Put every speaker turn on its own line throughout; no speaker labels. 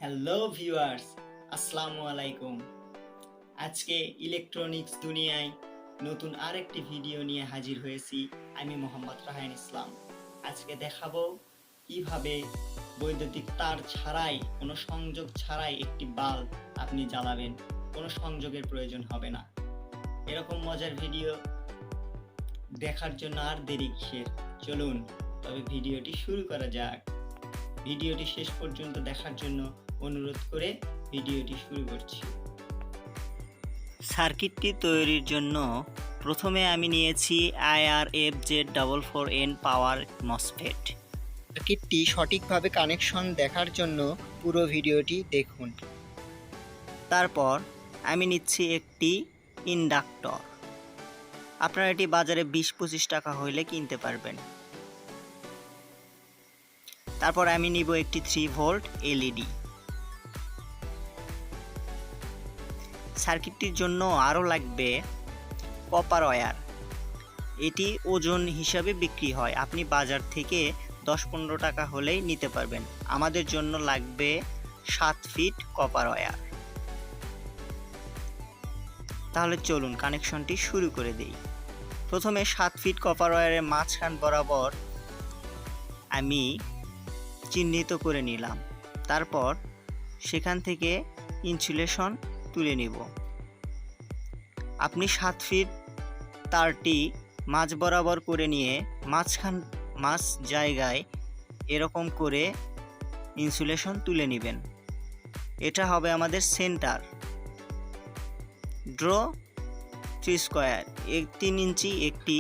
Hello viewers, আসসালামু আলাইকুম। আজকে ইলেকট্রনিক্স দুনিয়ায় নতুন আরেকটি ভিডিও নিয়ে হাজির হয়েছি। আমি মোহাম্মদ রাহান ইসলাম। আজকে দেখাবো কিভাবে বৈদ্যুতিক তার ছাড়াই, কোনো সংযোগ ছাড়াই একটি বাল্ব আপনি জ্বালাবেন। কোনো সংযোগের প্রয়োজন হবে না। এরকম মজার ভিডিও দেখার জন্য আর দেরি কিসের? চলুন তবে ভিডিওটি শুরু করা যাক। ভিডিওটি শেষ পর্যন্ত দেখার জন্য অনুরোধ করে ভিডিওটি শুরু করছি। সার্কিটটি তৈরির জন্য প্রথমে আমি নিয়েছি IRFZ44N পাওয়ার মসফেট। সার্কিটটি সঠিকভাবে কানেকশন দেখার জন্য পুরো ভিডিওটি দেখুন। তারপর আমি নিচ্ছি একটি ইন্ডাক্টর। আপনারা এটি বাজারে 20-25 টাকা হইলে কিনতে পারবেন। তারপর আমি নিব একটি 3 ভোল্ট এলইডি। সার্কিটটির জন্য আরও লাগবে কপার ওয়্যার। এটি ওজন হিসাবে বিক্রি হয়, আপনি বাজার থেকে 10-15 টাকা হলেই নিতে পারবেন। আমাদের জন্য লাগবে 7 ফিট কপার ওয়্যার। তাহলে চলুন কানেকশনটি শুরু করে দেই। প্রথমে 7 ফিট কপার ওয়্যারের মাঝখান বরাবর আমি চিহ্নিত করে নিলাম। তারপর সেখান থেকে ইনসুলেশন তুলে নিব। আপনি 7 ফিট তারটি মাঝ বরাবর করে নিয়ে মাঝ জায়গায় এরকম করে ইনসুলেশন তুলে নেবেন। এটা হবে আমাদের সেন্টার। ড্র 3 স্কোয়ার, 3 ইঞ্চি একটি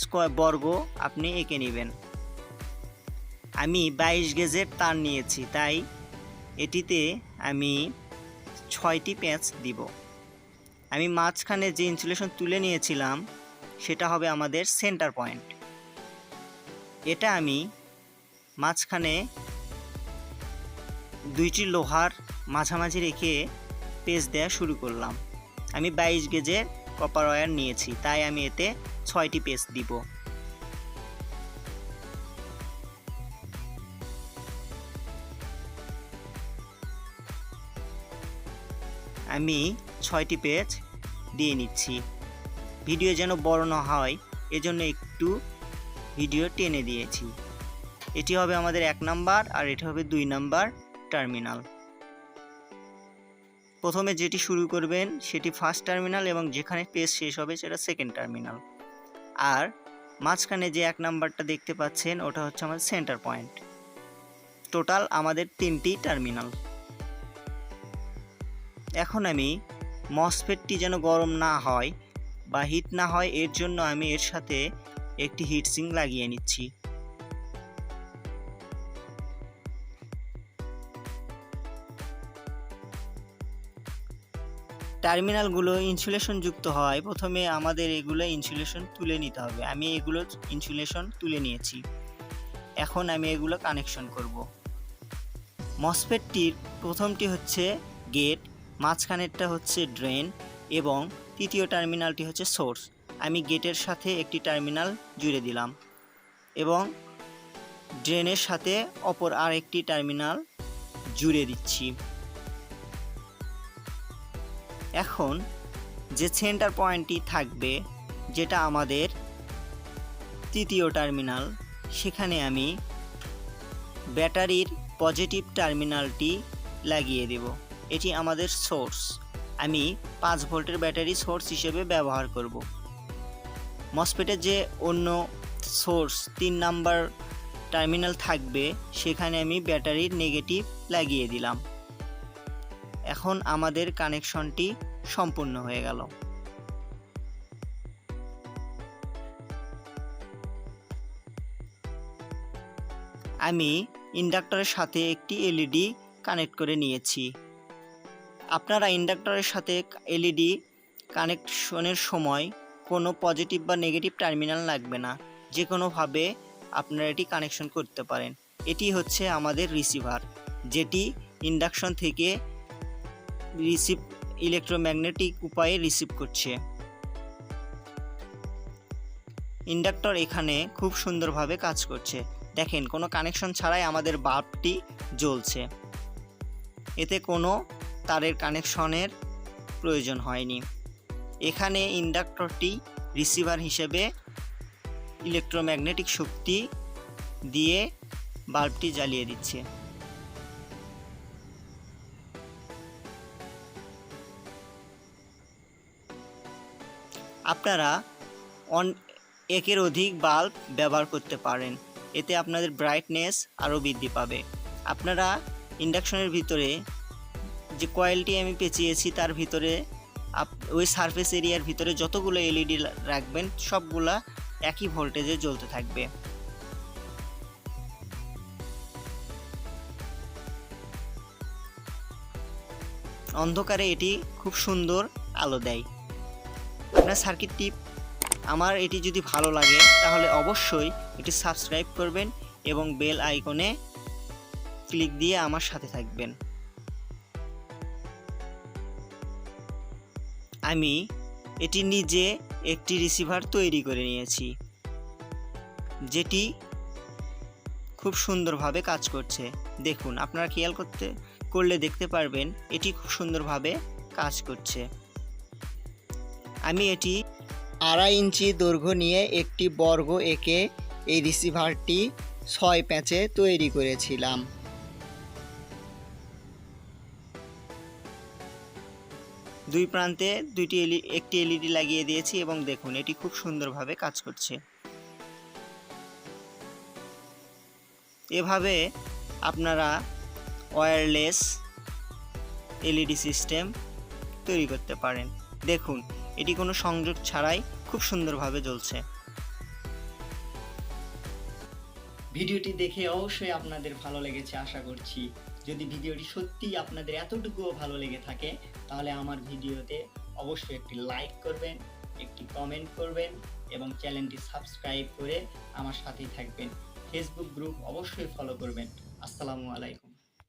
স্কোয়ার বর্গ আপনি এঁকে নেবেন। আমি 22 গেজের তার নিয়েছি, তাই এটিতে আমি 6টি প্যাঁচ দিব। আমি মাঝখানে যে ইনসুলেশন তুলে নিয়েছিলাম সেটা হবে আমাদের সেন্টার পয়েন্ট। এটা আমি মাঝখানে 2টি লোহার মাঝামাঝি রেখে পেঁচ দেওয়া শুরু করলাম। আমি 22 গেজের কপার ওয়্যার নিয়েছি, তাই আমি এতে 6টি পেঁচ দিব। আমি 6টি পেঁচ দিয়ে নিচ্ছি। ভিডিও যেন বড় না হয় এজন্য একটু ভিডিও টেনে দিয়েছি। এটি হবে আমাদের 1 নাম্বার আর এটা হবে 2 নাম্বার টার্মিনাল। প্রথমে যেটি শুরু করবেন সেটি ফার্স্ট টার্মিনাল এবং যেখানে পেঁচ শেষ হবে সেটা সেকেন্ড টার্মিনাল। আর মাঝখানে যে 1 নাম্বারটা দেখতে পাচ্ছেন ওটা হচ্ছে আমাদের সেন্টার পয়েন্ট। টোটাল আমাদের 3টি টার্মিনাল। এখন আমি মসফেটটি যেন গরম না হয় বা হিট না হয় এর জন্য আমি এর সাথে একটি হিটসিঙ্ক লাগিয়ে নিচ্ছি। টার্মিনালগুলো ইনসুলেশন যুক্ত হয়, প্রথমে আমাদের এগুলো ইনসুলেশন তুলে নিতে হবে। আমি এগুলো ইনসুলেশন তুলে নিয়েছি। এখন আমি এগুলো কানেকশন করব। মসফেটটির প্রথমটি হচ্ছে গেট, মাঝখানেরটা হচ্ছে ড্রেন এবং তৃতীয় টার্মিনালটি হচ্ছে সোর্স। আমি গেটের সাথে একটি টার্মিনাল জুড়ে দিলাম এবং ড্রেনের সাথে অপর আর একটি টার্মিনাল জুড়ে দিচ্ছি। এখন যে সেন্টার পয়েন্টটি থাকবে, যেটা আমাদের তৃতীয় টার্মিনাল, সেখানে আমি ব্যাটারির পজিটিভ টার্মিনালটি লাগিয়ে দেব। এটি আমাদের সোর্স। আমি 5 ভোল্টের ব্যাটারি সোর্স হিসেবে ব্যবহার করব। মসফেটের যে অন্য সোর্স 3 নাম্বার টার্মিনাল থাকবে সেখানে আমি ব্যাটারির নেগেটিভ লাগিয়ে দিলাম। এখন আমাদের কানেকশনটি সম্পূর্ণ হয়ে গেল। আমি ইন্ডাক্টরের সাথে একটি এলইডি কানেক্ট করে নিয়েছি। আপনারা ইন্ডাক্টরের সাথে এলইডি কানেকশনের সময় কোনো পজিটিভ বা নেগেটিভ টার্মিনাল লাগবে না, যে কোনোভাবে আপনারা এটি কানেকশন করতে পারেন। এটি হচ্ছে আমাদের রিসিভার, যেটি ইন্ডাকশন থেকে ইলেকট্রোম্যাগনেটিক উপায়ে রিসিভ করছে। ইন্ডাক্টর এখানে খুব সুন্দরভাবে কাজ করছে। দেখেন, কোনো কানেকশন ছাড়াই আমাদের বাল্বটি জ্বলছে। এতে কোনো তারের কানেকশনের প্রয়োজন হয়নি। এখানে ইন্ডাক্টরটি রিসিভার হিসেবে ইলেকট্রোম্যাগনেটিক শক্তি দিয়ে বাল্বটি জ্বালিয়ে দিচ্ছে। আপনারা একের অধিক বাল্ব ব্যবহার করতে পারেন, এতে আপনাদের ব্রাইটনেস আরও বৃদ্ধি পাবে। আপনারা ইন্ডাকশনের ভিতরে যে কয়েলটি আমি পেঁচিয়েছি তার ভিতরে ওই সারফেস এরিয়ার ভিতরে যতগুলো এলইডি রাখবেন সবগুলা একই ভোল্টেজে জ্বলতে থাকবে। অন্ধকারে এটি খুব সুন্দর আলো দেয়। আপনার সার্কিট টিপ আমার এটি যদি ভালো লাগে তাহলে অবশ্যই এটি সাবস্ক্রাইব করবেন এবং বেল আইকনে ক্লিক দিয়ে আমার সাথে থাকবেন। আমি এটি নিজে একটি রিসিভার তৈরি করে নিয়েছি, যেটি খুব সুন্দরভাবে কাজ করছে। দেখুন, আপনারা খেয়াল করলে দেখতে পারবেন এটি খুব সুন্দরভাবে কাজ করছে। আমি এটি 2.5 ইঞ্চি দৈর্ঘ্য নিয়ে একটি বর্গ এঁকে এই রিসিভারটি 6 প্যাচে তৈরি করেছিলাম। দুই প্রান্তে একটি এলইডি লাগিয়ে দিয়েছি এবং দেখুন এটি খুব সুন্দরভাবে কাজ করছে। এভাবে আপনারা ওয়্যারলেস এলইডি সিস্টেম তৈরি করতে পারেন। দেখুন, এটি কোনো সংযোগ ছাড়াই খুব সুন্দরভাবে জ্বলছে। ভিডিওটি দেখে অবশ্যই আপনাদের ভালো লেগেছে আশা করছি। যদি ভিডিওটি সত্যিই আপনাদের এতটুকুও ভালো লেগে থাকে তাহলে আমার ভিডিওতে অবশ্যই একটি লাইক করবেন, একটি কমেন্ট করবেন এবং চ্যানেলটি সাবস্ক্রাইব করে আমার সাথেই থাকবেন। ফেসবুক গ্রুপ অবশ্যই ফলো করবেন। আসসালামু আলাইকুম।